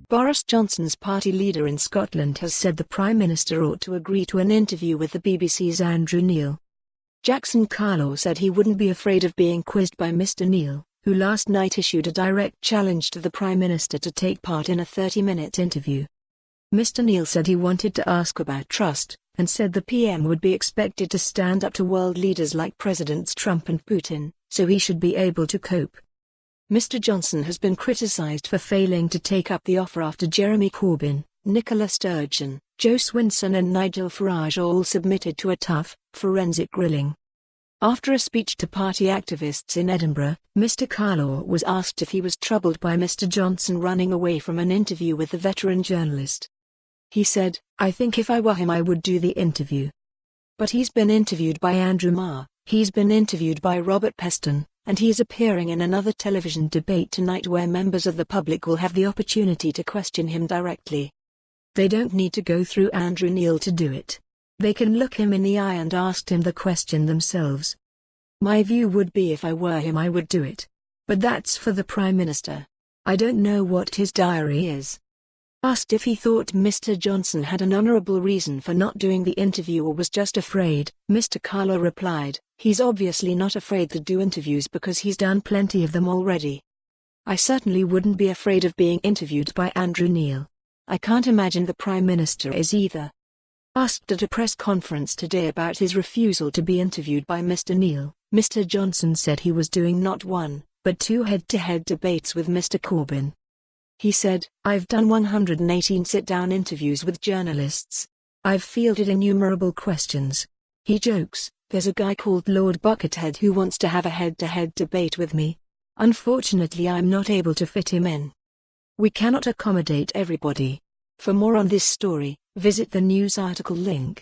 Boris Johnson's party leader in Scotland has said the Prime Minister ought to agree to an interview with the BBC's Andrew Neil. Jackson Carlaw said he wouldn't be afraid of being quizzed by Mr. Neil, who last night issued a direct challenge to the Prime Minister to take part in a 30-minute interview. Mr. Neil said he wanted to ask about trust, and said the PM would be expected to stand up to world leaders like Presidents Trump and Putin, so he should be able to cope. Mr. Johnson has been criticised for failing to take up the offer after Jeremy Corbyn, Nicola Sturgeon, Swinson and Nigel Farage all submitted to a tough, forensic grilling. After a speech to party activists in Edinburgh, Mr. Carlaw was asked if he was troubled by Mr. Johnson running away from an interview with the veteran journalist. He said, "I think if I were him I would do the interview. But he's been interviewed by Andrew Marr, he's been interviewed by Robert Peston, and he's appearing in another television debate tonight where members of the public will have the opportunity to question him directly. They don't need to go through Andrew Neil to do it. They can look him in the eye and ask him the question themselves. My view would be if I were him I would do it. But that's for the Prime Minister. I don't know what his diary is." Asked if he thought Mr. Johnson had an honourable reason for not doing the interview or was just afraid, Mr. Carlaw replied, "He's obviously not afraid to do interviews because he's done plenty of them already. I certainly wouldn't be afraid of being interviewed by Andrew Neil. I can't imagine the Prime Minister is either." Asked at a press conference today about his refusal to be interviewed by Mr. Neil, Mr. Johnson said he was doing not one, but two head-to-head debates with Mr. Corbyn. He said, "I've done 118 sit-down interviews with journalists. I've fielded innumerable questions." He jokes, "There's a guy called Lord Buckethead who wants to have a head-to-head debate with me. Unfortunately I'm not able to fit him in. We cannot accommodate everybody." For more on this story, visit the news article link.